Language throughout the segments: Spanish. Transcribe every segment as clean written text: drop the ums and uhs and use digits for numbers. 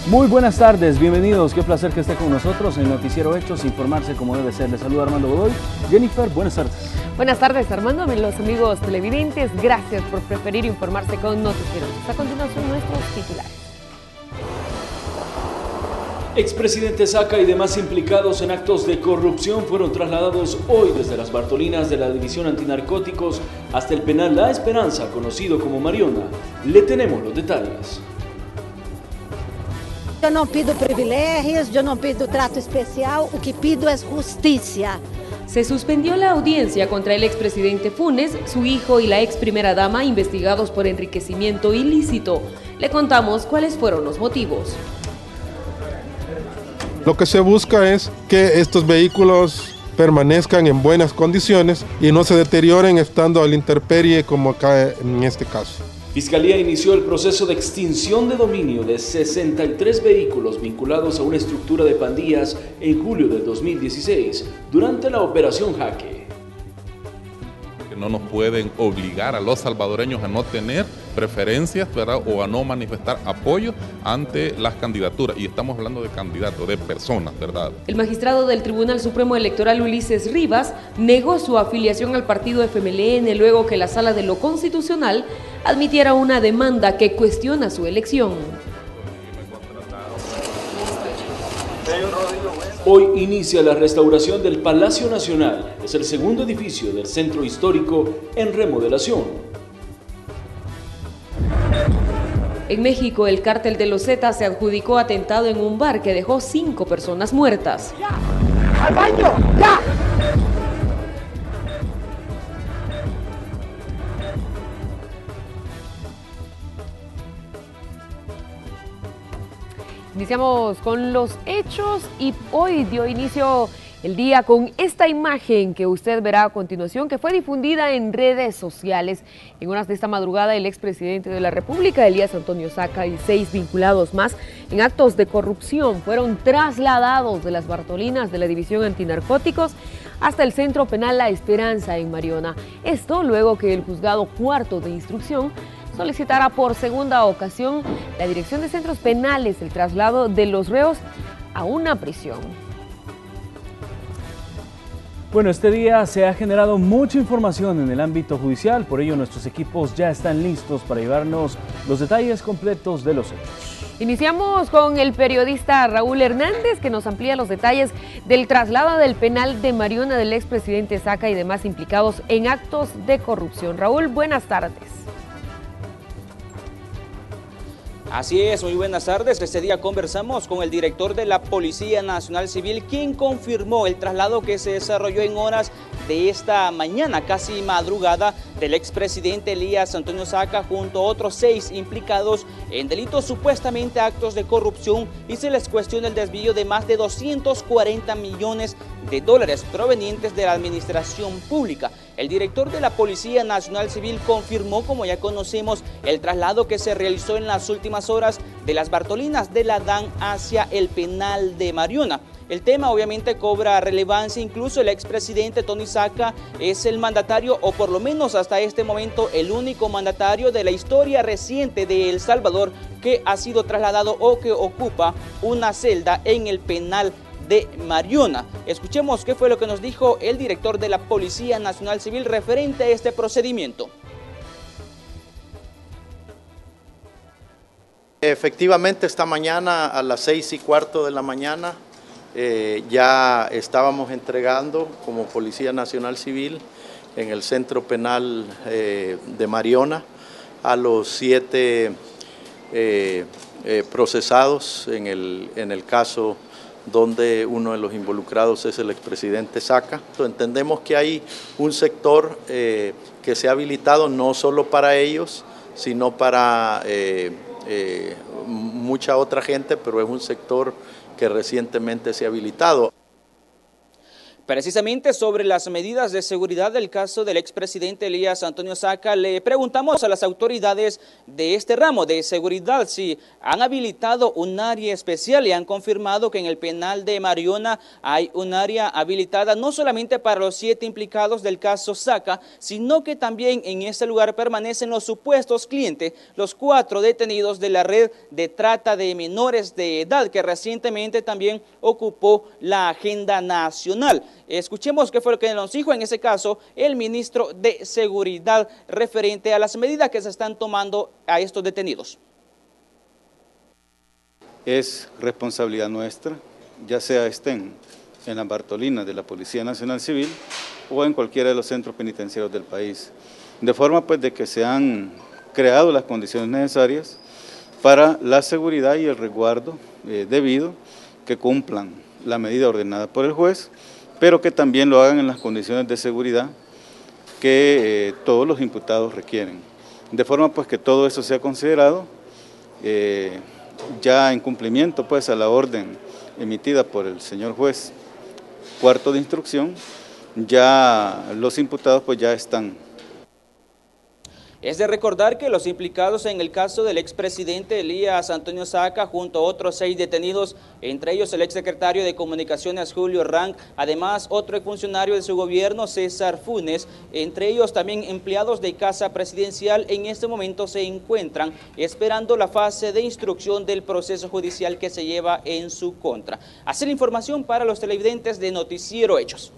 Muy buenas tardes, bienvenidos, qué placer que esté con nosotros en Noticiero Hechos, informarse como debe ser. Les saluda Armando Godoy. Jennifer, buenas tardes. Buenas tardes, Armando, los amigos televidentes, gracias por preferir informarse con Noticiero Hechos. A continuación, nuestros titulares. Expresidente Saca y demás implicados en actos de corrupción fueron trasladados hoy desde las Bartolinas de la División Antinarcóticos hasta el penal La Esperanza, conocido como Mariona. Le tenemos los detalles. Eu não pido privilégios, eu não pido trato especial, o que pido es justicia. Se suspendió la audiencia contra el expresidente Funes, su hijo y la ex primera dama investigados por enriquecimiento ilícito. Le contamos cuáles fueron los motivos. Lo que se busca es que estos vehículos permanezcan en buenas condiciones y no se deterioren estando a la intemperie como acá en este caso. Fiscalía inició el proceso de extinción de dominio de 63 vehículos vinculados a una estructura de pandillas en julio del 2016, durante la Operación Jaque. No nos pueden obligar a los salvadoreños a no tener preferencias, ¿verdad?, o a no manifestar apoyo ante las candidaturas. Y estamos hablando de candidatos, de personas, ¿verdad? El magistrado del Tribunal Supremo Electoral Ulises Rivas negó su afiliación al partido FMLN luego que la Sala de lo Constitucional admitiera una demanda que cuestiona su elección. Hoy inicia la restauración del Palacio Nacional. Es el segundo edificio del centro histórico en remodelación. En México, el cártel de los Zetas se adjudicó atentado en un bar que dejó 5 personas muertas. ¡Ya! ¡Al baño! ¡Ya! Iniciamos con los hechos y hoy dio inicio el día con esta imagen que usted verá a continuación, que fue difundida en redes sociales. En horas de esta madrugada, el expresidente de la República, Elías Antonio Saca, y 6 vinculados más en actos de corrupción fueron trasladados de las Bartolinas de la División Antinarcóticos hasta el Centro Penal La Esperanza en Mariona. Esto luego que el Juzgado Cuarto de Instrucción solicitará por segunda ocasión la Dirección de Centros Penales el traslado de los reos a una prisión. Bueno, este día se ha generado mucha información en el ámbito judicial, por ello nuestros equipos ya están listos para llevarnos los detalles completos de los hechos. Iniciamos con el periodista Raúl Hernández, que nos amplía los detalles del traslado del penal de Mariona del expresidente Saca y demás implicados en actos de corrupción. Raúl, buenas tardes. Así es, muy buenas tardes. Este día conversamos con el director de la Policía Nacional Civil, quien confirmó el traslado que se desarrolló en horas de esta mañana, casi madrugada, del expresidente Elías Antonio Saca junto a otros 6 implicados en delitos supuestamente actos de corrupción, y se les cuestiona el desvío de más de 240 millones de dólares provenientes de la administración pública. El director de la Policía Nacional Civil confirmó, como ya conocemos, el traslado que se realizó en las últimas horas de las Bartolinas de la DAN hacia el penal de Mariona. El tema obviamente cobra relevancia, incluso el expresidente Tony Saca es el mandatario, o por lo menos hasta este momento el único mandatario de la historia reciente de El Salvador que ha sido trasladado o que ocupa una celda en el penal de Mariona. Escuchemos qué fue lo que nos dijo el director de la Policía Nacional Civil referente a este procedimiento. Efectivamente, esta mañana a las 6:15 de la mañana ya estábamos entregando como Policía Nacional Civil en el Centro Penal de Mariona a los 7 procesados en el caso donde uno de los involucrados es el expresidente Saca. Entendemos que hay un sector que se ha habilitado no solo para ellos, sino para mucha otra gente, pero es un sector que recientemente se ha habilitado. Precisamente sobre las medidas de seguridad del caso del expresidente Elías Antonio Saca, le preguntamos a las autoridades de este ramo de seguridad si han habilitado un área especial y han confirmado que en el penal de Mariona hay un área habilitada no solamente para los 7 implicados del caso Saca, sino que también en este lugar permanecen los supuestos clientes, los 4 detenidos de la red de trata de menores de edad que recientemente también ocupó la agenda nacional. Escuchemos qué fue lo que nos dijo en ese caso el ministro de Seguridad referente a las medidas que se están tomando a estos detenidos. Es responsabilidad nuestra, ya sea estén en las Bartolinas de la Policía Nacional Civil o en cualquiera de los centros penitenciarios del país, de forma pues de que se han creado las condiciones necesarias para la seguridad y el resguardo debido, que cumplan la medida ordenada por el juez, pero que también lo hagan en las condiciones de seguridad que todos los imputados requieren. De forma pues que todo eso sea considerado ya en cumplimiento pues a la orden emitida por el señor juez cuarto de instrucción, ya los imputados pues ya están. Es de recordar que los implicados en el caso del expresidente Elías Antonio Saca, junto a otros 6 detenidos, entre ellos el exsecretario de Comunicaciones Julio Rank, además otro exfuncionario de su gobierno César Funes, entre ellos también empleados de Casa Presidencial, en este momento se encuentran esperando la fase de instrucción del proceso judicial que se lleva en su contra. Así la información para los televidentes de Noticiero Hechos.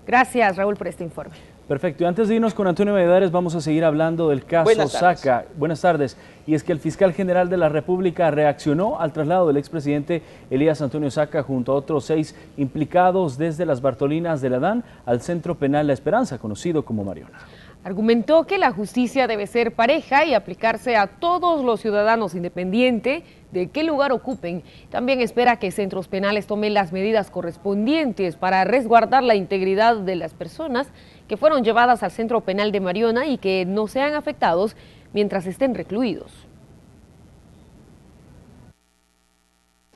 Gracias, Raúl, por este informe. Perfecto, y antes de irnos con Antonio Valladares vamos a seguir hablando del caso Saca. Buenas tardes. Y es que el fiscal general de la República reaccionó al traslado del expresidente Elías Antonio Saca junto a otros 6 implicados desde las Bartolinas de la DAN al Centro Penal La Esperanza, conocido como Mariona. Argumentó que la justicia debe ser pareja y aplicarse a todos los ciudadanos independiente de qué lugar ocupen. También espera que centros penales tomen las medidas correspondientes para resguardar la integridad de las personas que fueron llevadas al Centro Penal de Mariona y que no sean afectados mientras estén recluidos.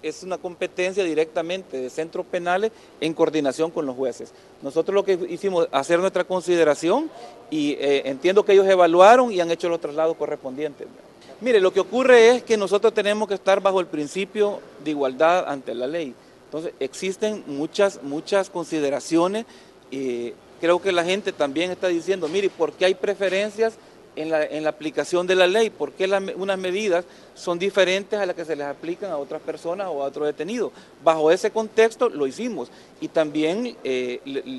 Es una competencia directamente de centros penales en coordinación con los jueces. Nosotros lo que hicimos, hacer nuestra consideración y entiendo que ellos evaluaron y han hecho los traslados correspondientes. Mire, lo que ocurre es que nosotros tenemos que estar bajo el principio de igualdad ante la ley. Entonces, existen muchas consideraciones. Creo que la gente también está diciendo, mire, ¿por qué hay preferencias en la aplicación de la ley? ¿Por qué unas medidas son diferentes a las que se les aplican a otras personas o a otros detenidos? Bajo ese contexto lo hicimos y también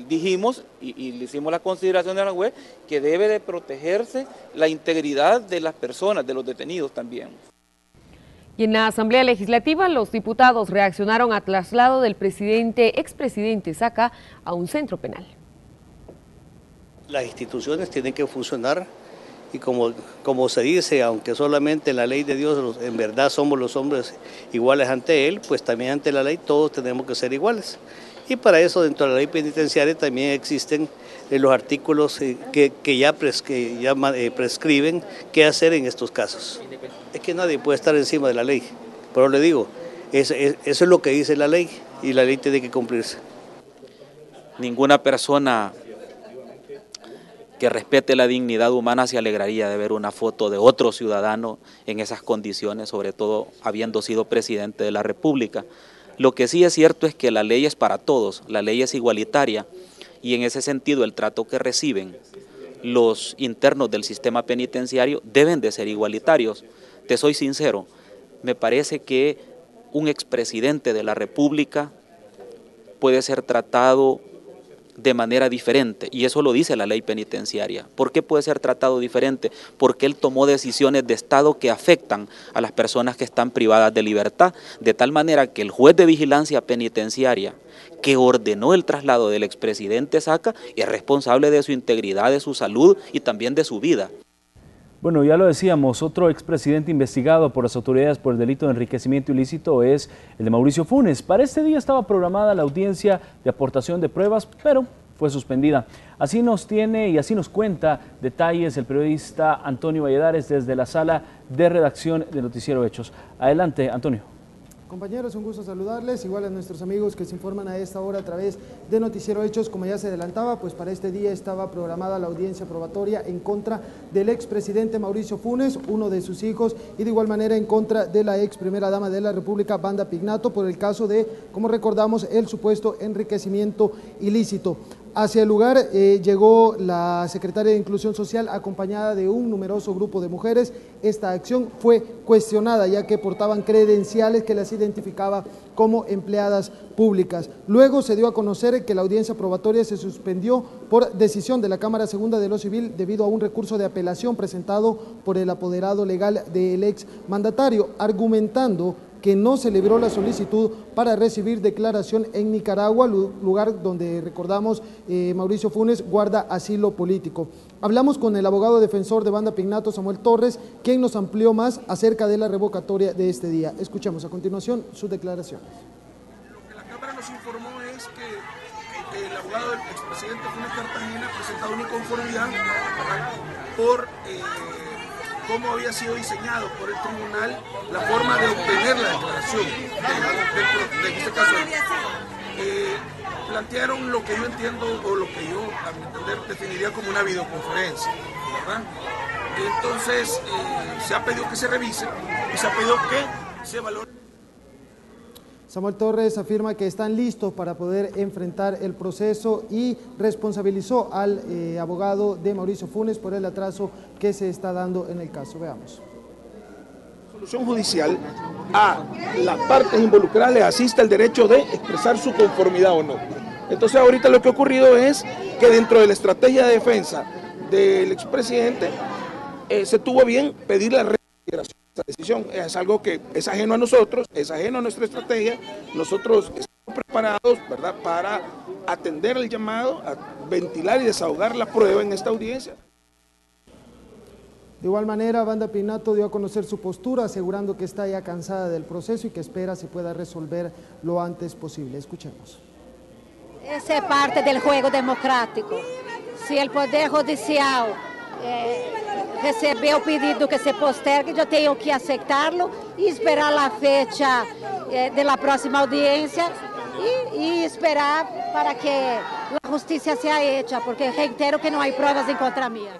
dijimos y le hicimos la consideración a la juez que debe de protegerse la integridad de las personas, de los detenidos también. Y en la Asamblea Legislativa los diputados reaccionaron al traslado del expresidente Saca a un centro penal. Las instituciones tienen que funcionar y como se dice, aunque solamente en la ley de Dios en verdad somos los hombres iguales ante Él, pues también ante la ley todos tenemos que ser iguales. Y para eso dentro de la ley penitenciaria también existen los artículos que ya prescriben qué hacer en estos casos. Es que nadie puede estar encima de la ley, pero le digo, eso es lo que dice la ley y la ley tiene que cumplirse. Ninguna persona que respete la dignidad humana se alegraría de ver una foto de otro ciudadano en esas condiciones, sobre todo habiendo sido presidente de la República. Lo que sí es cierto es que la ley es para todos, la ley es igualitaria y en ese sentido el trato que reciben los internos del sistema penitenciario deben de ser igualitarios. Te soy sincero, me parece que un expresidente de la República puede ser tratado de manera diferente, y eso lo dice la ley penitenciaria. ¿Por qué puede ser tratado diferente? Porque él tomó decisiones de Estado que afectan a las personas que están privadas de libertad, de tal manera que el juez de vigilancia penitenciaria que ordenó el traslado del expresidente Saca es responsable de su integridad, de su salud y también de su vida. Bueno, ya lo decíamos, otro expresidente investigado por las autoridades por el delito de enriquecimiento ilícito es el de Mauricio Funes. Para este día estaba programada la audiencia de aportación de pruebas, pero fue suspendida. Así nos tiene y así nos cuenta detalles el periodista Antonio Valladares desde la sala de redacción de Noticiero Hechos. Adelante, Antonio. Compañeros, un gusto saludarles, igual a nuestros amigos que se informan a esta hora a través de Noticiero Hechos. Como ya se adelantaba, pues para este día estaba programada la audiencia probatoria en contra del expresidente Mauricio Funes, uno de sus hijos, y de igual manera en contra de la ex primera dama de la República, Wanda Pignato, por el caso de, como recordamos, el supuesto enriquecimiento ilícito. Hacia el lugar llegó la secretaria de Inclusión Social acompañada de un numeroso grupo de mujeres. Esta acción fue cuestionada ya que portaban credenciales que las identificaba como empleadas públicas. Luego se dio a conocer que la audiencia probatoria se suspendió por decisión de la Cámara Segunda de lo Civil debido a un recurso de apelación presentado por el apoderado legal del ex mandatario, argumentando que no se libró la solicitud para recibir declaración en Nicaragua, lugar donde, recordamos, Mauricio Funes guarda asilo político. Hablamos con el abogado defensor de Wanda Pignato, Samuel Torres, quien nos amplió más acerca de la revocatoria de este día. Escuchamos a continuación sus declaraciones. Lo que la Cámara nos informó es que el abogado del expresidente Funes Cartagena ha presentado una inconformidad por cómo había sido diseñado por el tribunal la forma de obtener la declaración de este caso. Plantearon lo que yo entiendo o lo que yo, a mi entender, definiría como una videoconferencia, ¿verdad? Entonces se ha pedido que se revise y se ha pedido que se valore. Samuel Torres afirma que están listos para poder enfrentar el proceso y responsabilizó al abogado de Mauricio Funes por el atraso que se está dando en el caso. Veamos. Solución judicial, a las partes involucradas les asiste el derecho de expresar su conformidad o no. Entonces ahorita lo que ha ocurrido es que dentro de la estrategia de defensa del expresidente se tuvo bien pedir la reconsideración. Esta decisión es algo que es ajeno a nosotros, es ajeno a nuestra estrategia. Nosotros estamos preparados, ¿verdad?, para atender el llamado, a ventilar y desahogar la prueba en esta audiencia. De igual manera, Wanda Pignato dio a conocer su postura, asegurando que está ya cansada del proceso y que espera se pueda resolver lo antes posible. Escuchemos. Essa é parte do jogo democrático. Se o Poder Judicial receber o pedido que se postergue, eu tenho que aceitá-lo e esperar a fecha da próxima audiência e esperar para que a justiça seja hecha, porque reitero que não há provas em contra minha.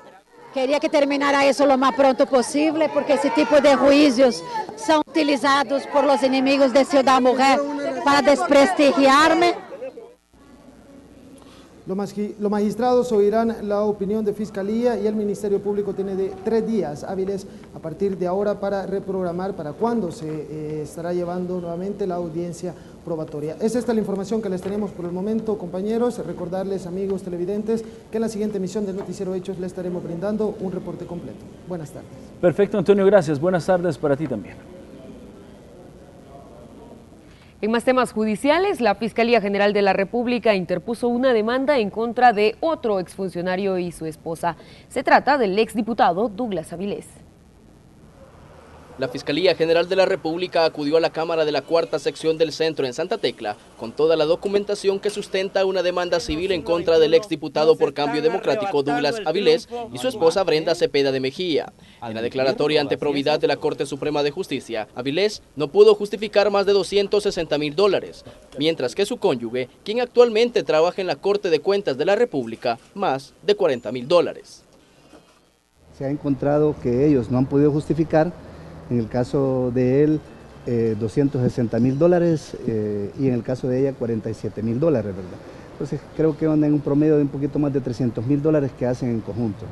Queria que terminara isso o mais pronto possível, porque esse tipo de juízos são utilizados por los inimigos de Ciudad Mujer para desprestigiarme. Los magistrados oirán la opinión de Fiscalía y el Ministerio Público tiene 3 días hábiles a partir de ahora para reprogramar para cuándo se estará llevando nuevamente la audiencia probatoria. Es esta la información que les tenemos por el momento, compañeros. Recordarles, amigos televidentes, que en la siguiente emisión del Noticiero Hechos les estaremos brindando un reporte completo. Buenas tardes. Perfecto, Antonio, gracias. Buenas tardes para ti también. En más temas judiciales, la Fiscalía General de la República interpuso una demanda en contra de otro exfuncionario y su esposa. Se trata del exdiputado Douglas Avilés. La Fiscalía General de la República acudió a la Cámara de la Cuarta Sección del Centro en Santa Tecla con toda la documentación que sustenta una demanda civil en contra del exdiputado por Cambio Democrático Douglas Avilés y su esposa Brenda Cepeda de Mejía. En la declaratoria ante probidad de la Corte Suprema de Justicia, Avilés no pudo justificar más de $260,000, mientras que su cónyuge, quien actualmente trabaja en la Corte de Cuentas de la República, más de $40,000. Se ha encontrado que ellos no han podido justificar. En el caso de él, $260,000 y en el caso de ella, $47,000, ¿verdad? Entonces creo que van en un promedio de un poquito más de $300,000 que hacen en conjunto.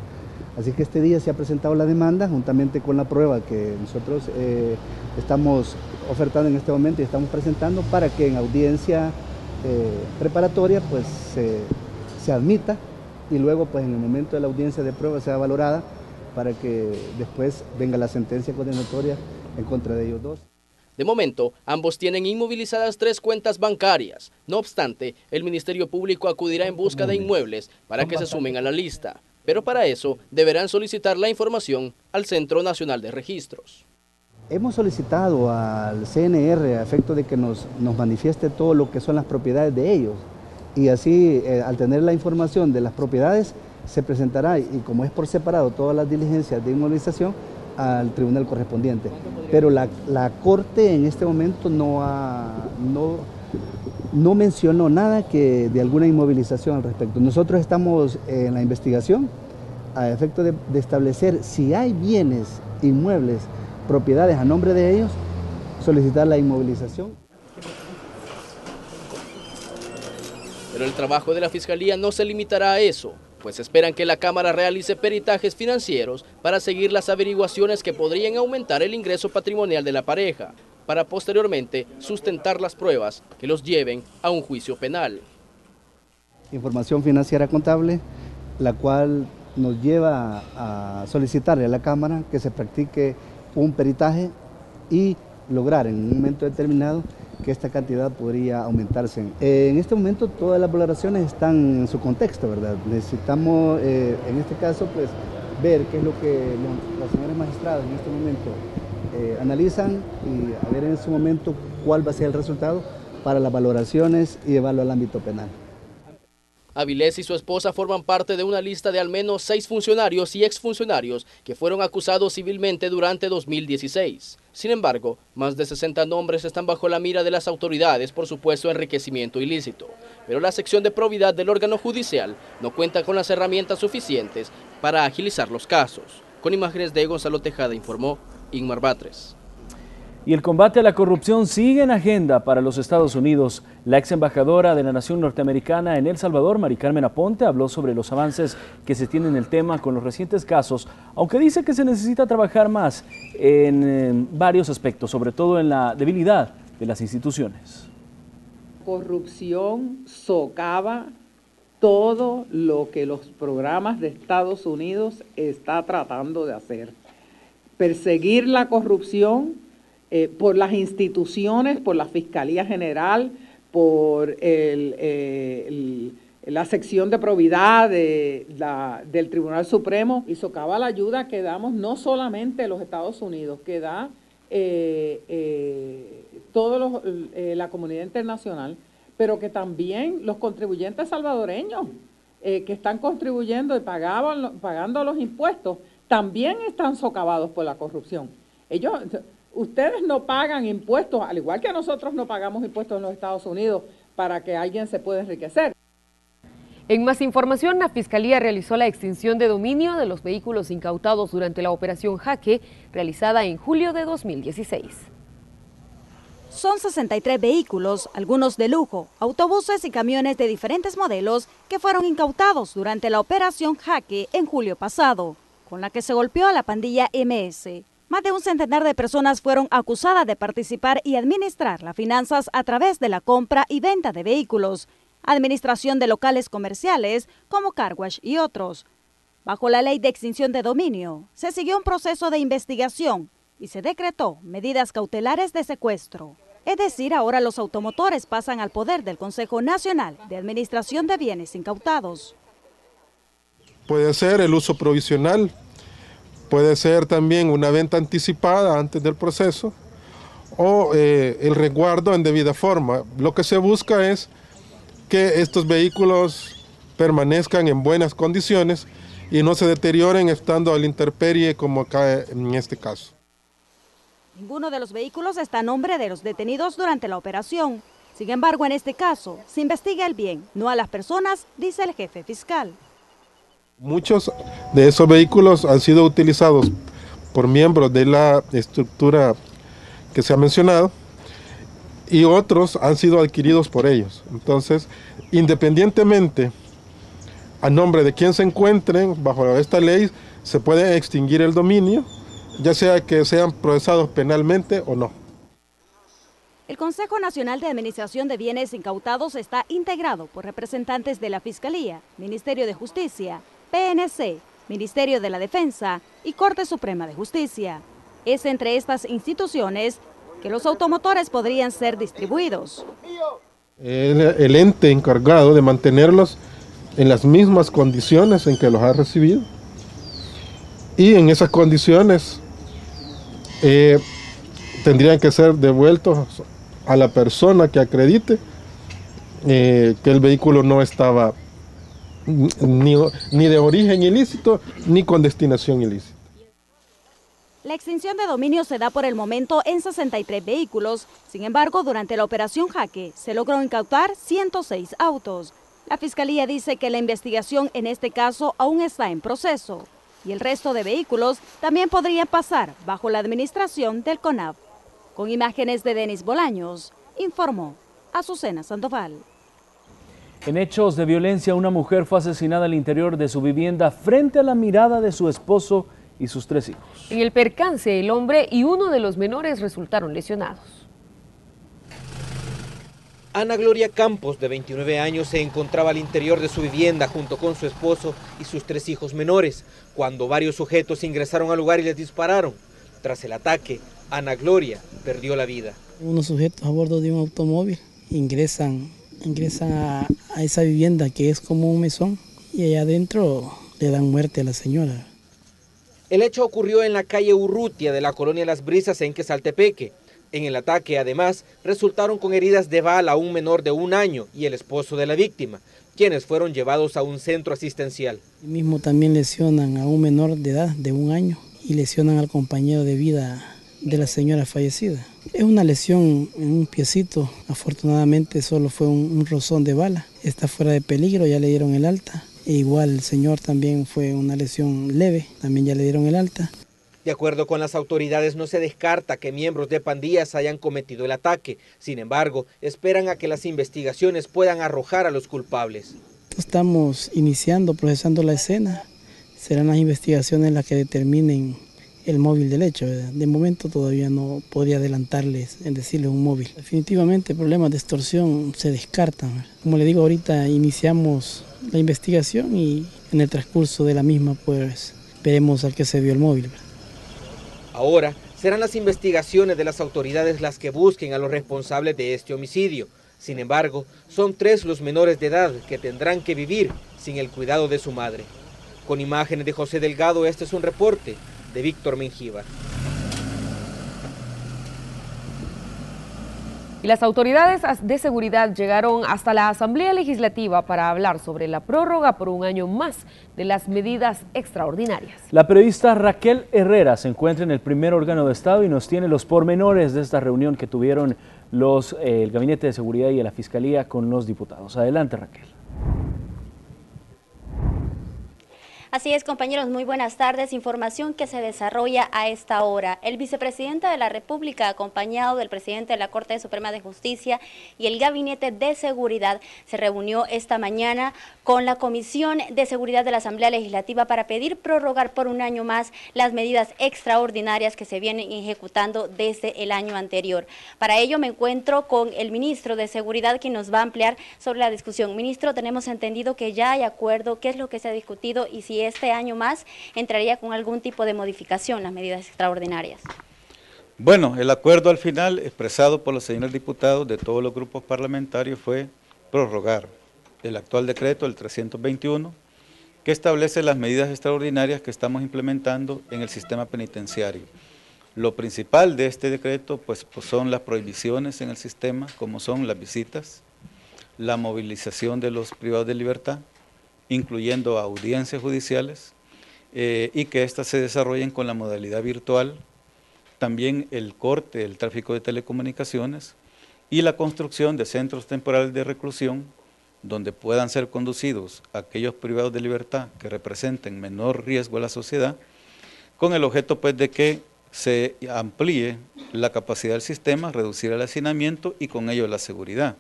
Así que este día se ha presentado la demanda juntamente con la prueba que nosotros estamos ofertando en este momento y estamos presentando para que en audiencia preparatoria pues se admita y luego pues en el momento de la audiencia de prueba sea valorada para que después venga la sentencia condenatoria en contra de ellos dos. De momento, ambos tienen inmovilizadas 3 cuentas bancarias. No obstante, el Ministerio Público acudirá en busca de inmuebles para que se sumen a la lista. Pero para eso deberán solicitar la información al Centro Nacional de Registros. Hemos solicitado al CNR a efecto de que nos manifieste todo lo que son las propiedades de ellos. Y así, al tener la información de las propiedades, se presentará, y como es por separado todas las diligencias de inmovilización, al tribunal correspondiente. Pero la Corte en este momento no mencionó nada que de alguna inmovilización al respecto. Nosotros estamos en la investigación a efecto de establecer si hay bienes inmuebles, propiedades a nombre de ellos, solicitar la inmovilización. Pero el trabajo de la Fiscalía no se limitará a eso, pues esperan que la Cámara realice peritajes financieros para seguir las averiguaciones que podrían aumentar el ingreso patrimonial de la pareja, para posteriormente sustentar las pruebas que los lleven a un juicio penal. Información financiera contable, la cual nos lleva a solicitarle a la Cámara que se practique un peritaje y lograr en un momento determinado que esta cantidad podría aumentarse. En este momento todas las valoraciones están en su contexto, ¿verdad? Necesitamos, en este caso, pues, ver qué es lo que los señores magistrados en este momento analizan y a ver en su momento cuál va a ser el resultado para las valoraciones y llevarlo al ámbito penal. Avilés y su esposa forman parte de una lista de al menos 6 funcionarios y exfuncionarios que fueron acusados civilmente durante 2016. Sin embargo, más de 60 nombres están bajo la mira de las autoridades por supuesto enriquecimiento ilícito. Pero la sección de probidad del órgano judicial no cuenta con las herramientas suficientes para agilizar los casos. Con imágenes de Gonzalo Tejada informó Ingmar Batres. Y el combate a la corrupción sigue en agenda para los Estados Unidos. La ex embajadora de la nación norteamericana en El Salvador, Mari Carmen Aponte, habló sobre los avances que se tienen en el tema con los recientes casos, aunque dice que se necesita trabajar más en varios aspectos, sobre todo en la debilidad de las instituciones. Corrupción socava todo lo que los programas de Estados Unidos está tratando de hacer. Perseguir la corrupción por las instituciones, por la Fiscalía General, por la sección de probidad del Tribunal Supremo, y socava la ayuda que damos no solamente los Estados Unidos, que da la comunidad internacional, pero que también los contribuyentes salvadoreños que están contribuyendo y pagando los impuestos, también están socavados por la corrupción. Ustedes no pagan impuestos, al igual que nosotros no pagamos impuestos en los Estados Unidos para que alguien se pueda enriquecer. En más información, la Fiscalía realizó la extinción de dominio de los vehículos incautados durante la operación Jaque, realizada en julio de 2016. Son 63 vehículos, algunos de lujo, autobuses y camiones de diferentes modelos que fueron incautados durante la operación Jaque en julio pasado, con la que se golpeó a la pandilla MS. Más de un centenar de personas fueron acusadas de participar y administrar las finanzas a través de la compra y venta de vehículos, administración de locales comerciales como car wash y otros. Bajo la ley de extinción de dominio, se siguió un proceso de investigación y se decretó medidas cautelares de secuestro. Es decir, ahora los automotores pasan al poder del Consejo Nacional de Administración de Bienes Incautados. Puede ser el uso provisional. Puede ser también una venta anticipada antes del proceso o el resguardo en debida forma. Lo que se busca es que estos vehículos permanezcan en buenas condiciones y no se deterioren estando a la intemperie como acá en este caso. Ninguno de los vehículos está a nombre de los detenidos durante la operación. Sin embargo, en este caso, se investiga el bien, no a las personas, dice el jefe fiscal. Muchos de esos vehículos han sido utilizados por miembros de la estructura que se ha mencionado y otros han sido adquiridos por ellos. Entonces, independientemente a nombre de quien se encuentren bajo esta ley, se puede extinguir el dominio, ya sea que sean procesados penalmente o no. El Consejo Nacional de Administración de Bienes Incautados está integrado por representantes de la Fiscalía, Ministerio de Justicia, PNC, Ministerio de la Defensa y Corte Suprema de Justicia. Es entre estas instituciones que los automotores podrían ser distribuidos. El ente encargado de mantenerlos en las mismas condiciones en que los ha recibido y en esas condiciones tendrían que ser devueltos a la persona que acredite que el vehículo no estaba ni de origen ilícito ni con destinación ilícita. La extinción de dominio se da por el momento en 63 vehículos. Sin embargo, durante la operación Jaque se logró incautar 106 autos. La Fiscalía dice que la investigación en este caso aún está en proceso y el resto de vehículos también podrían pasar bajo la administración del CONAV. Con imágenes de Denis Bolaños, informó Azucena Sandoval. En hechos de violencia, una mujer fue asesinada al interior de su vivienda frente a la mirada de su esposo y sus 3 hijos. En el percance, el hombre y uno de los menores resultaron lesionados. Ana Gloria Campos, de 29 años, se encontraba al interior de su vivienda junto con su esposo y sus 3 hijos menores, cuando varios sujetos ingresaron al lugar y les dispararon. Tras el ataque, Ana Gloria perdió la vida. Unos sujetos a bordo de un automóvil ingresan a esa vivienda que es como un mesón y allá adentro le dan muerte a la señora. El hecho ocurrió en la calle Urrutia de la colonia Las Brisas en Quesaltepeque. En el ataque, además, resultaron con heridas de bala un menor de 1 año y el esposo de la víctima, quienes fueron llevados a un centro asistencial. Mismo también lesionan a un menor de edad de 1 año y lesionan al compañero de vida de la señora fallecida. Es una lesión en un piecito, afortunadamente solo fue un rozón de bala, está fuera de peligro, ya le dieron el alta. E igual el señor también fue una lesión leve, también ya le dieron el alta. De acuerdo con las autoridades, no se descarta que miembros de pandillas hayan cometido el ataque. Sin embargo, esperan a que las investigaciones puedan arrojar a los culpables. Estamos iniciando, procesando la escena. Serán las investigaciones las que determinen el móvil del hecho, ¿verdad? De momento todavía no podría adelantarles en decirles un móvil. Definitivamente problemas de extorsión se descartan, ¿verdad? Como le digo, ahorita iniciamos la investigación y en el transcurso de la misma pues veremos al que se vio el móvil, ¿verdad? Ahora serán las investigaciones de las autoridades las que busquen a los responsables de este homicidio. Sin embargo, son 3 los menores de edad que tendrán que vivir sin el cuidado de su madre. Con imágenes de José Delgado, este es un reporte de Víctor Mengíbar. Y las autoridades de seguridad llegaron hasta la Asamblea Legislativa para hablar sobre la prórroga por 1 año más de las medidas extraordinarias. La periodista Raquel Herrera se encuentra en el primer órgano de Estado y nos tiene los pormenores de esta reunión que tuvieron el Gabinete de Seguridad y la Fiscalía con los diputados. Adelante, Raquel. Así es, compañeros, muy buenas tardes. Información que se desarrolla a esta hora. El vicepresidente de la República, acompañado del presidente de la Corte Suprema de Justicia y el Gabinete de Seguridad, se reunió esta mañana con la Comisión de Seguridad de la Asamblea Legislativa para pedir prorrogar por 1 año más las medidas extraordinarias que se vienen ejecutando desde el año anterior. Para ello me encuentro con el ministro de Seguridad, quien nos va a ampliar sobre la discusión. Ministro, tenemos entendido que ya hay acuerdo. ¿Qué es lo que se ha discutido y si este año más entraría con algún tipo de modificación las medidas extraordinarias? Bueno, el acuerdo al final expresado por los señores diputados de todos los grupos parlamentarios fue prorrogar el actual decreto, el 321, que establece las medidas extraordinarias que estamos implementando en el sistema penitenciario. Lo principal de este decreto pues son las prohibiciones en el sistema, como son las visitas, la movilización de los privados de libertad, incluyendo audiencias judiciales, y que éstas se desarrollen con la modalidad virtual, también el corte del tráfico de telecomunicaciones y la construcción de centros temporales de reclusión donde puedan ser conducidos aquellos privados de libertad que representen menor riesgo a la sociedad, con el objeto pues de que se amplíe la capacidad del sistema, reducir el hacinamiento y con ello la seguridad,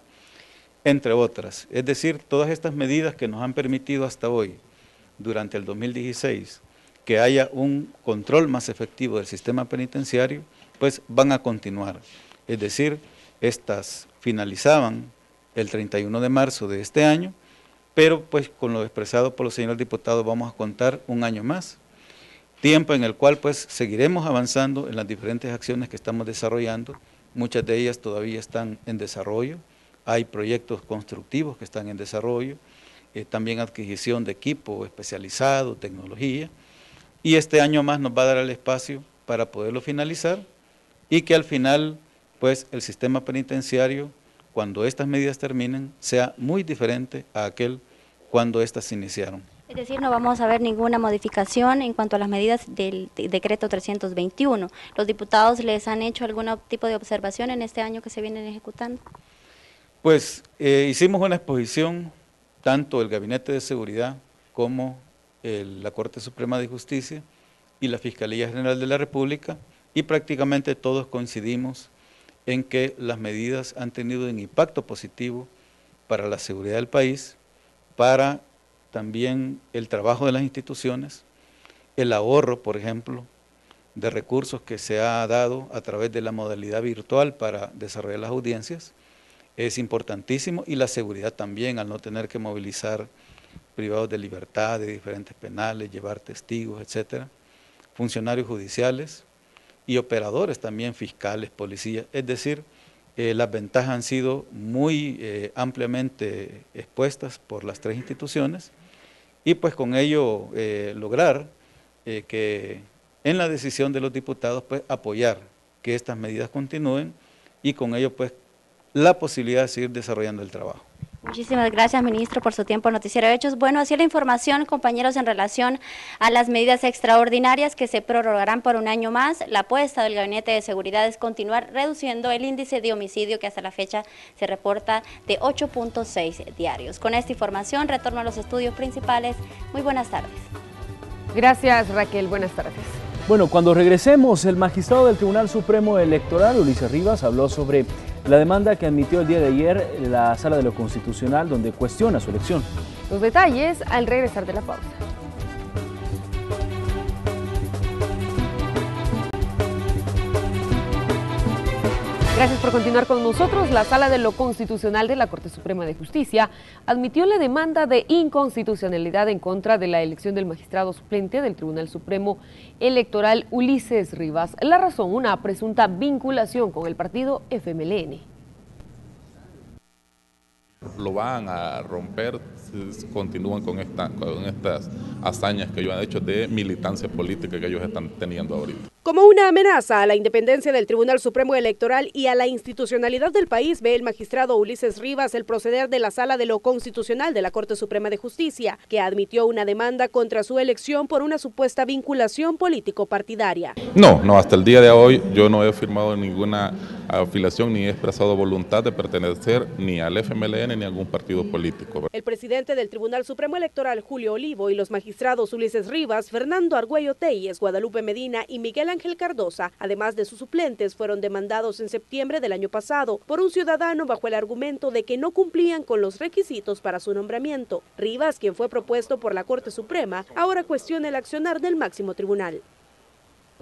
entre otras. Es decir, todas estas medidas que nos han permitido hasta hoy, durante el 2016, que haya un control más efectivo del sistema penitenciario, pues van a continuar. Es decir, estas finalizaban el 31 de marzo de este año, pero pues con lo expresado por los señores diputados vamos a contar 1 año más, tiempo en el cual pues seguiremos avanzando en las diferentes acciones que estamos desarrollando. Muchas de ellas todavía están en desarrollo, hay proyectos constructivos que están en desarrollo, también adquisición de equipo especializado, tecnología, y este año más nos va a dar el espacio para poderlo finalizar y que al final pues el sistema penitenciario, cuando estas medidas terminen, sea muy diferente a aquel cuando estas se iniciaron. Es decir, no vamos a ver ninguna modificación en cuanto a las medidas del decreto 321. ¿Los diputados les han hecho algún tipo de observación en este año que se vienen ejecutando? Pues hicimos una exposición, tanto el Gabinete de Seguridad como la Corte Suprema de Justicia y la Fiscalía General de la República, y prácticamente todos coincidimos en que las medidas han tenido un impacto positivo para la seguridad del país, para también el trabajo de las instituciones, el ahorro, por ejemplo, de recursos que se ha dado a través de la modalidad virtual para desarrollar las audiencias, es importantísimo, y la seguridad también, al no tener que movilizar privados de libertad, de diferentes penales, llevar testigos, etcétera, funcionarios judiciales y operadores también, fiscales, policías, es decir, las ventajas han sido muy ampliamente expuestas por las tres instituciones, y pues con ello lograr que en la decisión de los diputados pues apoyar que estas medidas continúen, y con ello pues la posibilidad de seguir desarrollando el trabajo. Muchísimas gracias, ministro, por su tiempo en Noticiero Hechos. Bueno, así la información, compañeros, en relación a las medidas extraordinarias que se prorrogarán por un año más. La apuesta del Gabinete de Seguridad es continuar reduciendo el índice de homicidio, que hasta la fecha se reporta de 8.6 diarios. Con esta información retorno a los estudios principales. Muy buenas tardes. Gracias, Raquel. Buenas tardes. Bueno, cuando regresemos, el magistrado del Tribunal Supremo Electoral, Ulises Rivas, habló sobre la demanda que admitió el día de ayer la Sala de lo Constitucional, donde cuestiona su elección. Los detalles al regresar de la pausa. Gracias por continuar con nosotros. La Sala de lo Constitucional de la Corte Suprema de Justicia admitió la demanda de inconstitucionalidad en contra de la elección del magistrado suplente del Tribunal Supremo Electoral, Ulises Rivas. La razón, una presunta vinculación con el partido FMLN. Lo van a romper si continúan con estas hazañas que ellos han hecho de militancia política que ellos están teniendo ahorita. Como una amenaza a la independencia del Tribunal Supremo Electoral y a la institucionalidad del país, ve el magistrado Ulises Rivas el proceder de la Sala de lo Constitucional de la Corte Suprema de Justicia, que admitió una demanda contra su elección por una supuesta vinculación político-partidaria. No, hasta el día de hoy yo no he firmado ninguna afiliación ni he expresado voluntad de pertenecer ni al FMLN ni a algún partido político. El presidente del Tribunal Supremo Electoral, Julio Olivo, y los magistrados Ulises Rivas, Fernando Argüello Telles, Guadalupe Medina y Miguel Ángel Cardosa, además de sus suplentes, fueron demandados en septiembre del año pasado por un ciudadano bajo el argumento de que no cumplían con los requisitos para su nombramiento. Rivas, quien fue propuesto por la Corte Suprema, ahora cuestiona el accionar del máximo tribunal.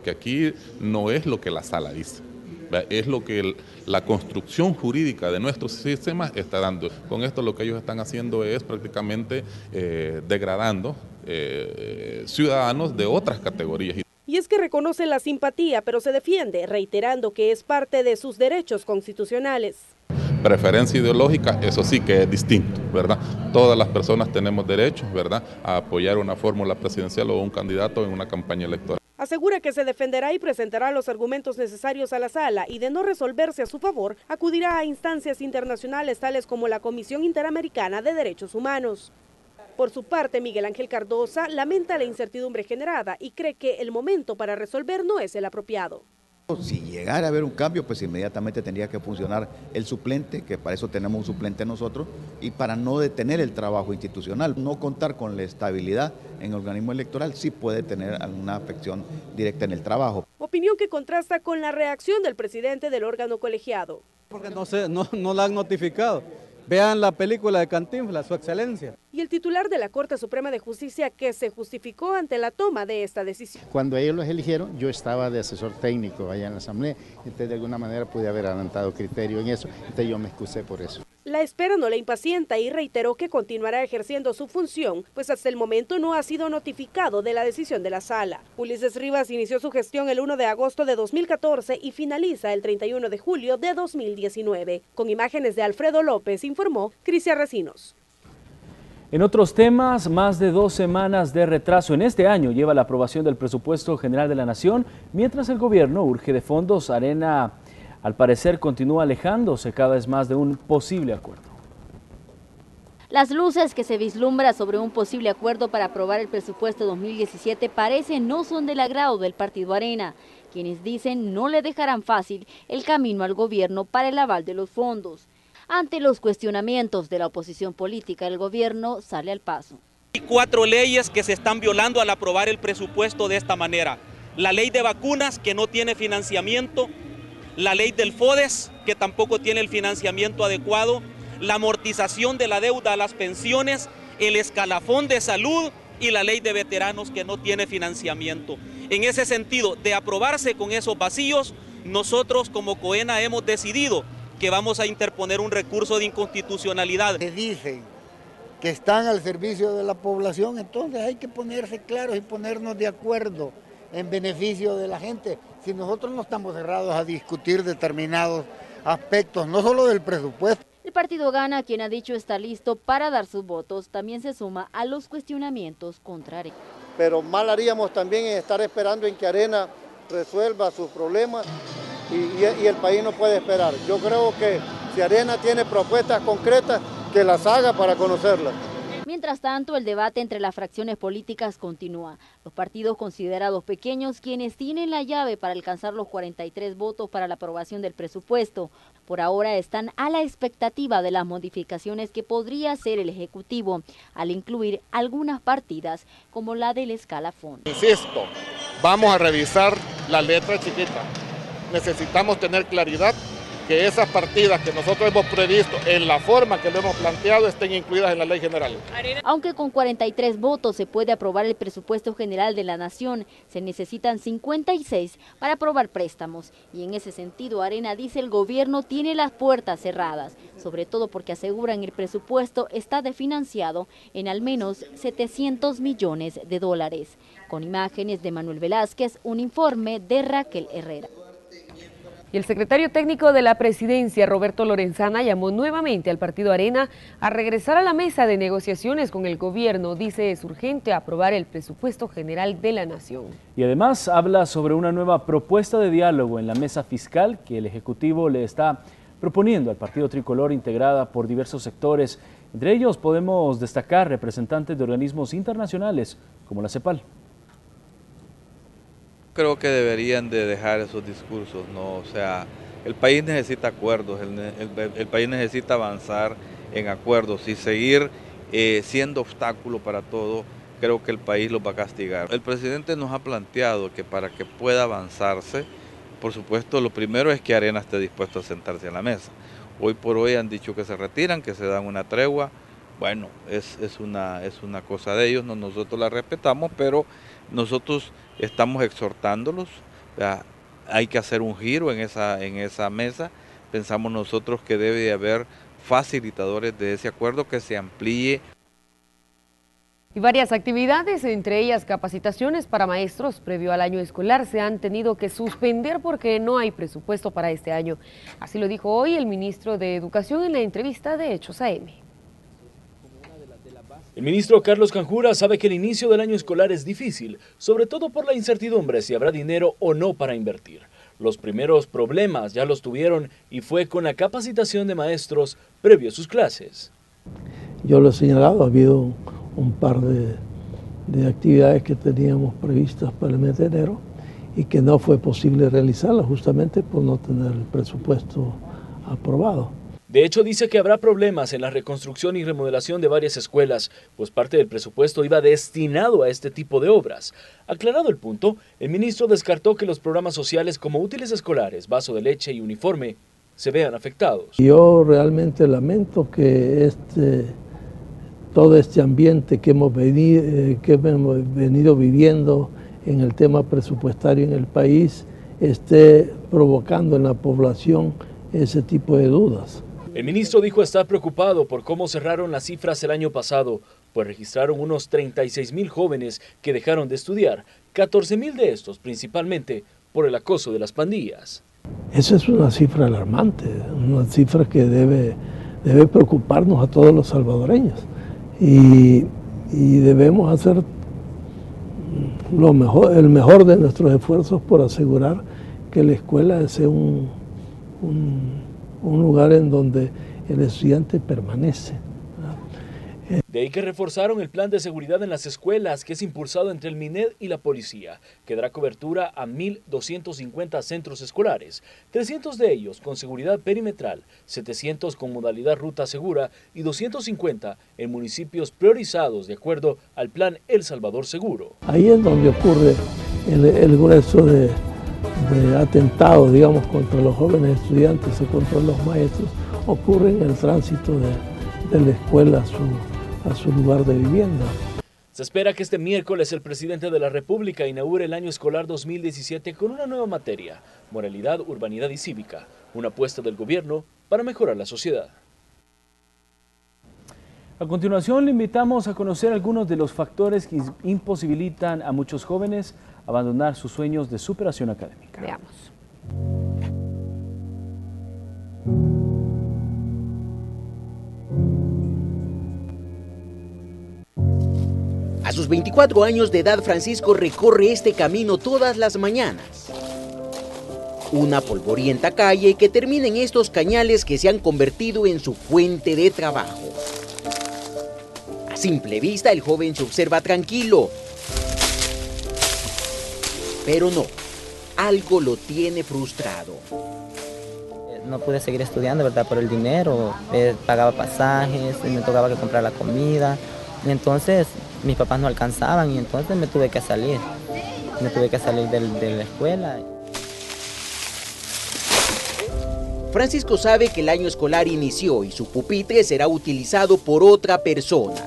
Que aquí no es lo que la sala dice, es lo que la construcción jurídica de nuestro sistema está dando. Con esto lo que ellos están haciendo es prácticamente degradando ciudadanos de otras categorías. Y es que reconoce la simpatía, pero se defiende, reiterando que es parte de sus derechos constitucionales. Preferencia ideológica, eso sí que es distinto, ¿verdad? Todas las personas tenemos derechos, ¿verdad?, a apoyar una fórmula presidencial o un candidato en una campaña electoral. Asegura que se defenderá y presentará los argumentos necesarios a la sala y, de no resolverse a su favor, acudirá a instancias internacionales tales como la Comisión Interamericana de Derechos Humanos. Por su parte, Miguel Ángel Cardosa lamenta la incertidumbre generada y cree que el momento para resolver no es el apropiado. Si llegara a haber un cambio, pues inmediatamente tendría que funcionar el suplente, que para eso tenemos un suplente nosotros, y para no detener el trabajo institucional. No contar con la estabilidad en el organismo electoral sí puede tener alguna afección directa en el trabajo. Opinión que contrasta con la reacción del presidente del órgano colegiado. Porque no la han notificado. Vean la película de Cantinflas, Su Excelencia. Y el titular de la Corte Suprema de Justicia, que se justificó ante la toma de esta decisión. Cuando ellos los eligieron, yo estaba de asesor técnico allá en la Asamblea, entonces de alguna manera pude haber adelantado criterio en eso, entonces yo me excusé por eso. La espera no le impacienta y reiteró que continuará ejerciendo su función, pues hasta el momento no ha sido notificado de la decisión de la sala. Ulises Rivas inició su gestión el 1 de agosto de 2014 y finaliza el 31 de julio de 2019. Con imágenes de Alfredo López, informó Crisia Recinos. En otros temas, más de 2 semanas de retraso en este año lleva la aprobación del presupuesto general de la Nación, mientras el gobierno urge de fondos. Arena, al parecer, continúa alejándose cada vez más de un posible acuerdo. Las luces que se vislumbra sobre un posible acuerdo para aprobar el presupuesto 2017 parecen no son del agrado del Partido Arena, quienes dicen no le dejarán fácil el camino al gobierno para el aval de los fondos. Ante los cuestionamientos de la oposición política, el gobierno sale al paso. Hay 4 leyes que se están violando al aprobar el presupuesto de esta manera. La ley de vacunas, que no tiene financiamiento, la ley del FODES, que tampoco tiene el financiamiento adecuado, la amortización de la deuda a las pensiones, el escalafón de salud y la ley de veteranos, que no tiene financiamiento. En ese sentido, de aprobarse con esos vacíos, nosotros como COENA hemos decidido que vamos a interponer un recurso de inconstitucionalidad. Se dicen que están al servicio de la población, entonces hay que ponerse claros y ponernos de acuerdo en beneficio de la gente. Si nosotros no estamos cerrados a discutir determinados aspectos, no solo del presupuesto. El partido Gana, quien ha dicho está listo para dar sus votos, también se suma a los cuestionamientos contra Arena. Pero mal haríamos también en estar esperando en que Arena resuelva sus problemas y el país no puede esperar. Yo creo que si Arena tiene propuestas concretas, que las haga para conocerlas. Mientras tanto, el debate entre las fracciones políticas continúa. Los partidos considerados pequeños, quienes tienen la llave para alcanzar los 43 votos para la aprobación del presupuesto, por ahora están a la expectativa de las modificaciones que podría hacer el Ejecutivo, al incluir algunas partidas como la del escalafón. Insisto, vamos a revisar la letra chiquita. Necesitamos tener claridad que esas partidas que nosotros hemos previsto en la forma que lo hemos planteado estén incluidas en la ley general. Aunque con 43 votos se puede aprobar el presupuesto general de la nación, se necesitan 56 para aprobar préstamos. Y en ese sentido, Arena dice el gobierno tiene las puertas cerradas, sobre todo porque aseguran el presupuesto está desfinanciado en al menos 700 millones de dólares. Con imágenes de Manuel Velázquez, un informe de Raquel Herrera. Y el secretario técnico de la presidencia, Roberto Lorenzana, llamó nuevamente al partido Arena a regresar a la mesa de negociaciones con el gobierno. Dice es urgente aprobar el presupuesto general de la nación. Y además habla sobre una nueva propuesta de diálogo en la mesa fiscal que el Ejecutivo le está proponiendo al partido tricolor, integrada por diversos sectores. Entre ellos podemos destacar representantes de organismos internacionales como la CEPAL. Creo que deberían de dejar esos discursos, ¿no? O sea, el país necesita acuerdos, el país necesita avanzar en acuerdos y seguir siendo obstáculo para todo, creo que el país los va a castigar. El presidente nos ha planteado que para que pueda avanzarse, por supuesto, lo primero es que Arena esté dispuesto a sentarse a la mesa. Hoy por hoy han dicho que se retiran, que se dan una tregua. Bueno, es una cosa de ellos, no, nosotros la respetamos, pero nosotros estamos exhortándolos, ¿verdad? Hay que hacer un giro en esa mesa. Pensamos nosotros que debe de haber facilitadores de ese acuerdo, que se amplíe. Y varias actividades, entre ellas capacitaciones para maestros previo al año escolar, se han tenido que suspender porque no hay presupuesto para este año. Así lo dijo hoy el ministro de Educación en la entrevista de Hechos AM. El ministro Carlos Canjura sabe que el inicio del año escolar es difícil, sobre todo por la incertidumbre si habrá dinero o no para invertir. Los primeros problemas ya los tuvieron y fue con la capacitación de maestros previo a sus clases. Yo lo he señalado, ha habido un par de actividades que teníamos previstas para el mes de enero y que no fue posible realizarlas justamente por no tener el presupuesto aprobado. De hecho, dice que habrá problemas en la reconstrucción y remodelación de varias escuelas, pues parte del presupuesto iba destinado a este tipo de obras. Aclarado el punto, el ministro descartó que los programas sociales como útiles escolares, vaso de leche y uniforme se vean afectados. Yo realmente lamento que todo este ambiente que hemos venido viviendo en el tema presupuestario en el país esté provocando en la población ese tipo de dudas. El ministro dijo estar preocupado por cómo cerraron las cifras el año pasado, pues registraron unos 36,000 jóvenes que dejaron de estudiar, 14,000 de estos principalmente por el acoso de las pandillas. Esa es una cifra alarmante, una cifra que debe preocuparnos a todos los salvadoreños y debemos hacer el mejor de nuestros esfuerzos por asegurar que la escuela sea un lugar en donde el estudiante permanece, ¿verdad? De ahí que reforzaron el plan de seguridad en las escuelas, que es impulsado entre el MINED y la policía, que dará cobertura a 1.250 centros escolares, 300 de ellos con seguridad perimetral, 700 con modalidad ruta segura y 250 en municipios priorizados de acuerdo al plan El Salvador Seguro. Ahí es donde ocurre el grueso de atentados, digamos, contra los jóvenes estudiantes o contra los maestros, ocurre en el tránsito de la escuela a su lugar de vivienda. Se espera que este miércoles el presidente de la República inaugure el año escolar 2017 con una nueva materia, moralidad, urbanidad y cívica, una apuesta del gobierno para mejorar la sociedad. A continuación le invitamos a conocer algunos de los factores que imposibilitan a muchos jóvenes abandonar sus sueños de superación académica. Veamos. A sus 24 años de edad, Francisco recorre este camino todas las mañanas. Una polvorienta calle que termina en estos cañales que se han convertido en su fuente de trabajo. A simple vista, el joven se observa tranquilo. Pero no, algo lo tiene frustrado. No pude seguir estudiando, ¿verdad? Por el dinero, pagaba pasajes, me tocaba que comprar la comida. Y entonces mis papás no alcanzaban y entonces me tuve que salir. De la escuela. Francisco sabe que el año escolar inició y su pupitre será utilizado por otra persona.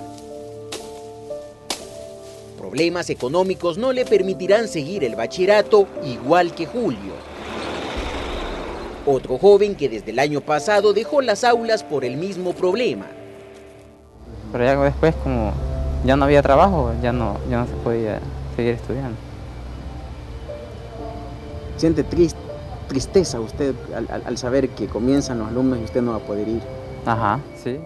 Problemas económicos no le permitirán seguir el bachillerato igual que Julio. Otro joven que desde el año pasado dejó las aulas por el mismo problema. Pero ya después, como ya no había trabajo, ya no se podía seguir estudiando. ¿Siente tristeza usted al saber que comienzan los alumnos y usted no va a poder ir? Ajá, sí.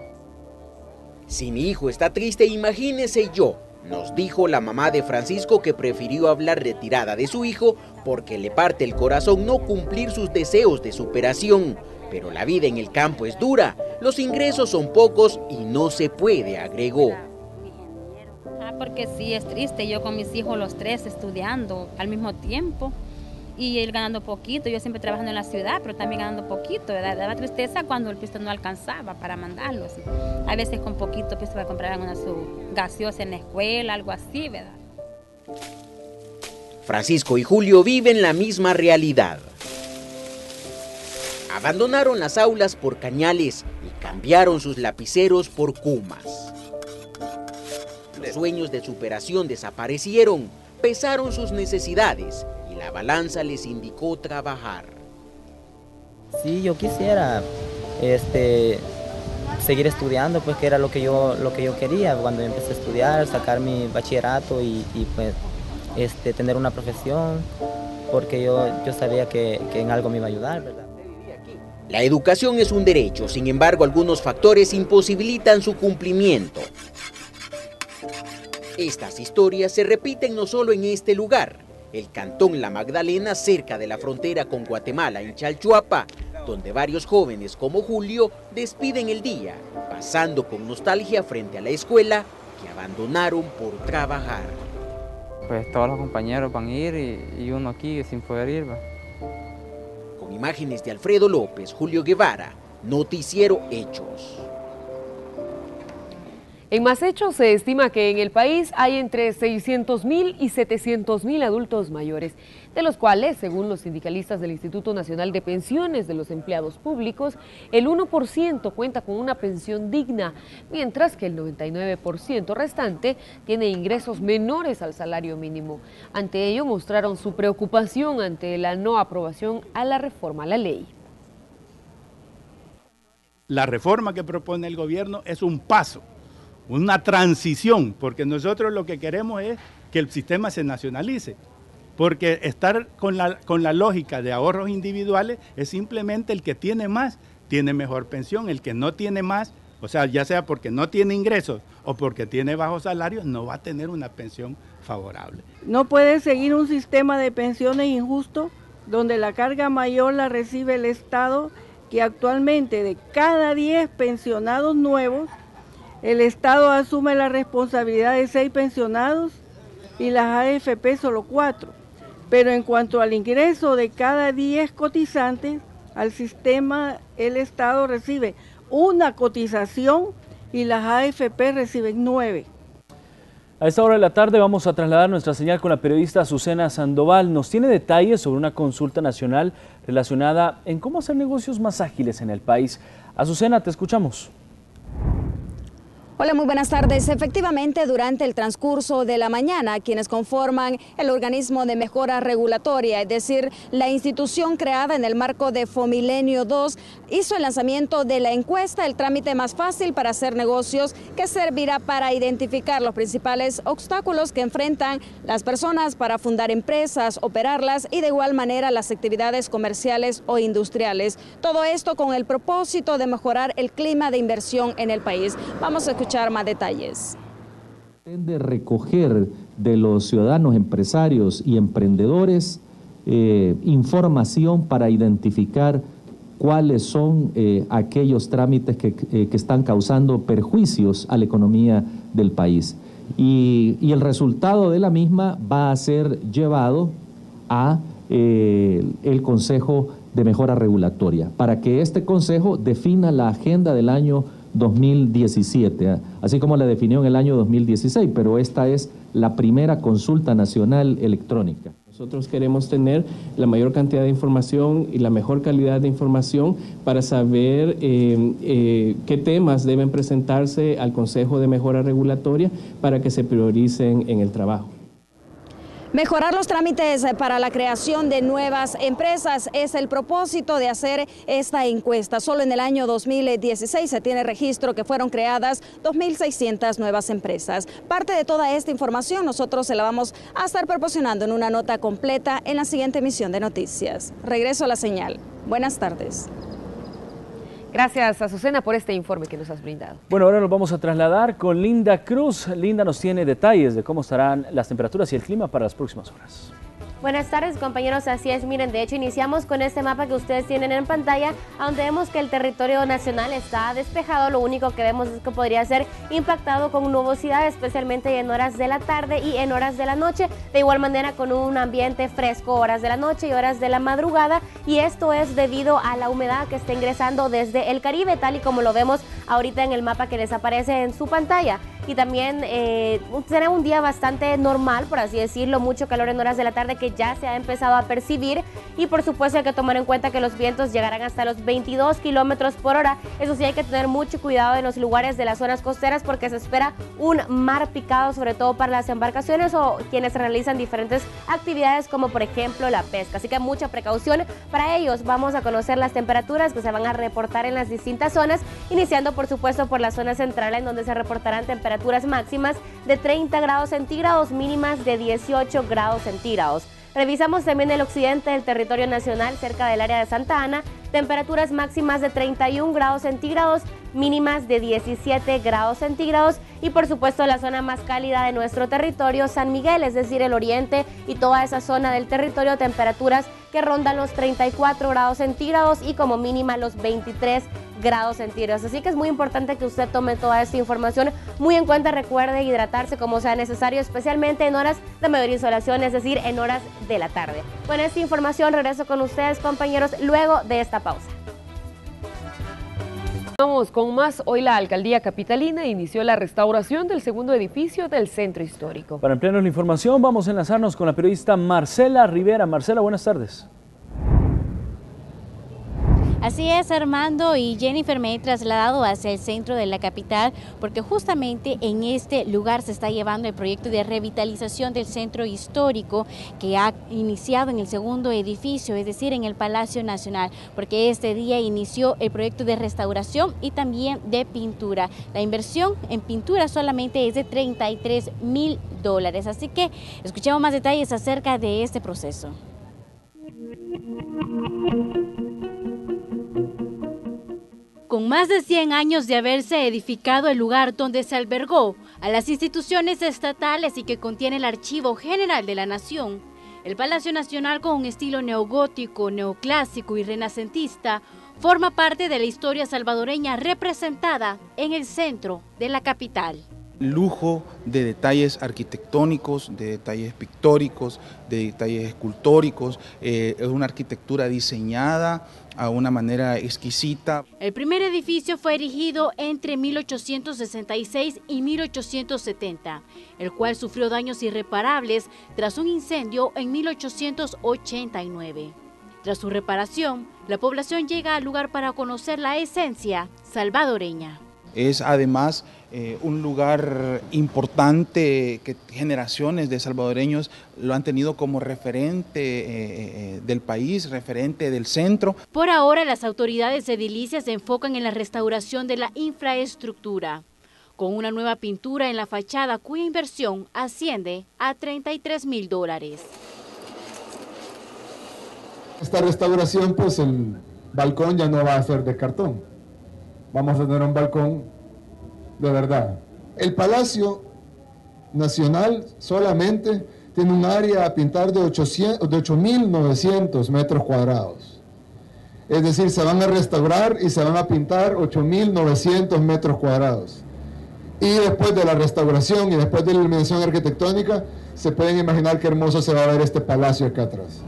Si mi hijo está triste, imagínese yo, nos dijo la mamá de Francisco, que prefirió hablar retirada de su hijo porque le parte el corazón no cumplir sus deseos de superación. Pero la vida en el campo es dura, los ingresos son pocos y no se puede, agregó. Porque sí, es triste, yo con mis hijos los tres estudiando al mismo tiempo y él ganando poquito, yo siempre trabajando en la ciudad, pero también ganando poquito, ¿verdad? Daba tristeza cuando el pisto no alcanzaba para mandarlos. A veces con poquito pisto para comprar una su gaseosa en la escuela, algo así, ¿verdad? Francisco y Julio viven la misma realidad. Abandonaron las aulas por cañales y cambiaron sus lapiceros por cumas. Los sueños de superación desaparecieron, pesaron sus necesidades y la balanza les indicó trabajar. Sí, yo quisiera seguir estudiando, pues que era lo que yo quería cuando empecé a estudiar, sacar mi bachillerato y pues tener una profesión, porque yo sabía que en algo me iba a ayudar, ¿verdad? La educación es un derecho, sin embargo, algunos factores imposibilitan su cumplimiento. Estas historias se repiten no solo en este lugar, el cantón La Magdalena, cerca de la frontera con Guatemala, en Chalchuapa, donde varios jóvenes como Julio despiden el día, pasando con nostalgia frente a la escuela que abandonaron por trabajar. Pues todos los compañeros van a ir y uno aquí sin poder ir, ¿va? Con imágenes de Alfredo López, Julio Guevara, Noticiero Hechos. En más hechos, se estima que en el país hay entre 600.000 y 700.000 adultos mayores, de los cuales, según los sindicalistas del Instituto Nacional de Pensiones de los Empleados Públicos, el 1% cuenta con una pensión digna, mientras que el 99% restante tiene ingresos menores al salario mínimo. Ante ello, mostraron su preocupación ante la no aprobación a la reforma a la ley. La reforma que propone el gobierno es un paso, una transición, porque nosotros lo que queremos es que el sistema se nacionalice, porque estar con la lógica de ahorros individuales es simplemente el que tiene más, tiene mejor pensión, el que no tiene más, o sea, ya sea porque no tiene ingresos o porque tiene bajos salarios, no va a tener una pensión favorable. No puede seguir un sistema de pensiones injusto, donde la carga mayor la recibe el Estado, que actualmente de cada 10 pensionados nuevos, el Estado asume la responsabilidad de 6 pensionados y las AFP solo 4. Pero en cuanto al ingreso de cada 10 cotizantes al sistema, el Estado recibe una cotización y las AFP reciben 9. A esta hora de la tarde vamos a trasladar nuestra señal con la periodista Azucena Sandoval. Nos tiene detalles sobre una consulta nacional relacionada en cómo hacer negocios más ágiles en el país. Azucena, te escuchamos. Hola, muy buenas tardes. Efectivamente, durante el transcurso de la mañana, quienes conforman el organismo de mejora regulatoria, es decir, la institución creada en el marco de Fomilenio 2, hizo el lanzamiento de la encuesta, el trámite más fácil para hacer negocios, que servirá para identificar los principales obstáculos que enfrentan las personas para fundar empresas, operarlas y de igual manera las actividades comerciales o industriales. Todo esto con el propósito de mejorar el clima de inversión en el país. Vamos a escuchar más detalles. De recoger de los ciudadanos, empresarios y emprendedores información para identificar cuáles son aquellos trámites que están causando perjuicios a la economía del país. Y el resultado de la misma va a ser llevado a el Consejo de Mejora Regulatoria, para que este Consejo defina la agenda del año 2017, así como la definió en el año 2016, pero esta es la primera consulta nacional electrónica. Nosotros queremos tener la mayor cantidad de información y la mejor calidad de información para saber qué temas deben presentarse al Consejo de Mejora Regulatoria para que se prioricen en el trabajo. Mejorar los trámites para la creación de nuevas empresas es el propósito de hacer esta encuesta. Solo en el año 2016 se tiene registro que fueron creadas 2.600 nuevas empresas. Parte de toda esta información nosotros se la vamos a estar proporcionando en una nota completa en la siguiente emisión de noticias. Regreso a la señal. Buenas tardes. Gracias, Azucena, por este informe que nos has brindado. Bueno, ahora nos vamos a trasladar con Linda Cruz. Linda nos tiene detalles de cómo estarán las temperaturas y el clima para las próximas horas. Buenas tardes, compañeros, así es, miren, de hecho iniciamos con este mapa que ustedes tienen en pantalla, donde vemos que el territorio nacional está despejado. Lo único que vemos es que podría ser impactado con nubosidad, especialmente en horas de la tarde y en horas de la noche, de igual manera con un ambiente fresco horas de la noche y horas de la madrugada, y esto es debido a la humedad que está ingresando desde el Caribe, tal y como lo vemos ahorita en el mapa que les aparece en su pantalla. Y también será un día bastante normal, por así decirlo, mucho calor en horas de la tarde que ya se ha empezado a percibir, y por supuesto hay que tomar en cuenta que los vientos llegarán hasta los 22 kilómetros por hora. Eso sí, hay que tener mucho cuidado en los lugares de las zonas costeras porque se espera un mar picado, sobre todo para las embarcaciones o quienes realizan diferentes actividades como por ejemplo la pesca, así que mucha precaución para ellos. Vamos a conocer las temperaturas que se van a reportar en las distintas zonas, iniciando por supuesto por la zona central, en donde se reportarán temperaturas máximas de 30 grados centígrados, mínimas de 18 grados centígrados. Revisamos también el occidente del territorio nacional, cerca del área de Santa Ana, temperaturas máximas de 31 grados centígrados, mínimas de 17 grados centígrados, y por supuesto la zona más cálida de nuestro territorio, San Miguel, es decir, el oriente y toda esa zona del territorio, temperaturas que rondan los 34 grados centígrados y como mínima los 23 grados centígrados. Así que es muy importante que usted tome toda esta información muy en cuenta. Recuerde hidratarse como sea necesario, especialmente en horas de mayor insolación, es decir, en horas de la tarde. Con esta información regreso con ustedes, compañeros, luego de esta pausa. Vamos con más. Hoy la alcaldía capitalina inició la restauración del segundo edificio del centro histórico. Para ampliarnos la información vamos a enlazarnos con la periodista Marcela Rivera. Marcela, buenas tardes. Así es, Armando y Jennifer, me he trasladado hacia el centro de la capital porque justamente en este lugar se está llevando el proyecto de revitalización del centro histórico que ha iniciado en el segundo edificio, es decir, en el Palacio Nacional, porque este día inició el proyecto de restauración y también de pintura. La inversión en pintura solamente es de $33.000, así que escuchemos más detalles acerca de este proceso. Con más de 100 años de haberse edificado el lugar donde se albergó a las instituciones estatales y que contiene el Archivo General de la Nación, el Palacio Nacional, con un estilo neogótico, neoclásico y renacentista, forma parte de la historia salvadoreña representada en el centro de la capital. Lujo de detalles arquitectónicos, de detalles pictóricos, de detalles escultóricos, es una arquitectura diseñada a una manera exquisita. El primer edificio fue erigido entre 1866 y 1870, el cual sufrió daños irreparables tras un incendio en 1889. Tras su reparación, la población llega al lugar para conocer la esencia salvadoreña. Es además un lugar importante que generaciones de salvadoreños lo han tenido como referente del país, referente del centro. Por ahora, las autoridades edilicias se enfocan en la restauración de la infraestructura, con una nueva pintura en la fachada cuya inversión asciende a $33.000. Esta restauración, pues el balcón ya no va a ser de cartón. Vamos a tener un balcón de verdad. El Palacio Nacional solamente tiene un área a pintar de 8.900 metros cuadrados. Es decir, se van a restaurar y se van a pintar 8.900 metros cuadrados. Y después de la restauración y después de la iluminación arquitectónica, se pueden imaginar qué hermoso se va a ver este palacio acá atrás.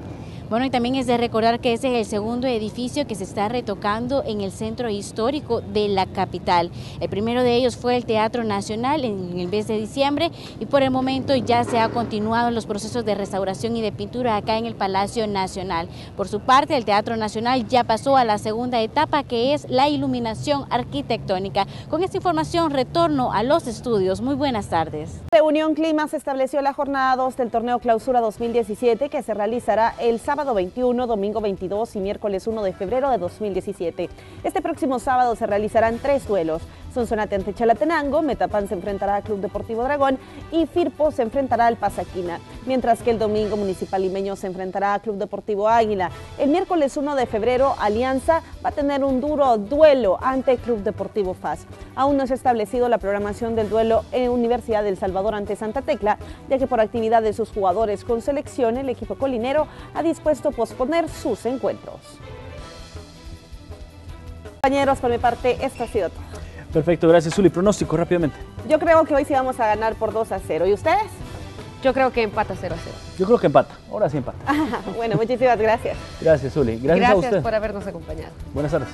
Bueno, y también es de recordar que ese es el segundo edificio que se está retocando en el centro histórico de la capital. El primero de ellos fue el Teatro Nacional en el mes de diciembre y por el momento ya se ha continuado los procesos de restauración y de pintura acá en el Palacio Nacional. Por su parte, el Teatro Nacional ya pasó a la segunda etapa, que es la iluminación arquitectónica. Con esta información retorno a los estudios. Muy buenas tardes. Reunión Clima se estableció la jornada 2 del torneo Clausura 2017 que se realizará el sábado 21, domingo 22 y miércoles 1 de febrero de 2017. Este próximo sábado se realizarán 3 duelos. Sonsonate ante Chalatenango, Metapan se enfrentará a Club Deportivo Dragón y Firpo se enfrentará al Pasaquina, mientras que el domingo Municipal Limeño se enfrentará a Club Deportivo Águila. El miércoles 1 de febrero, Alianza va a tener un duro duelo ante Club Deportivo FAS. Aún no se ha establecido la programación del duelo en Universidad del Salvador ante Santa Tecla, ya que por actividad de sus jugadores con selección, el equipo colinero ha dispuesto a posponer sus encuentros. Compañeros, por mi parte, esto ha sido todo. Perfecto, gracias, Zuli. Pronóstico rápidamente. Yo creo que hoy sí vamos a ganar por 2-0. ¿Y ustedes? Yo creo que empata 0-0. Yo creo que empata. Ahora sí empata. Bueno, muchísimas gracias. Gracias, Zuli. Gracias a usted. Gracias por habernos acompañado. Buenas tardes.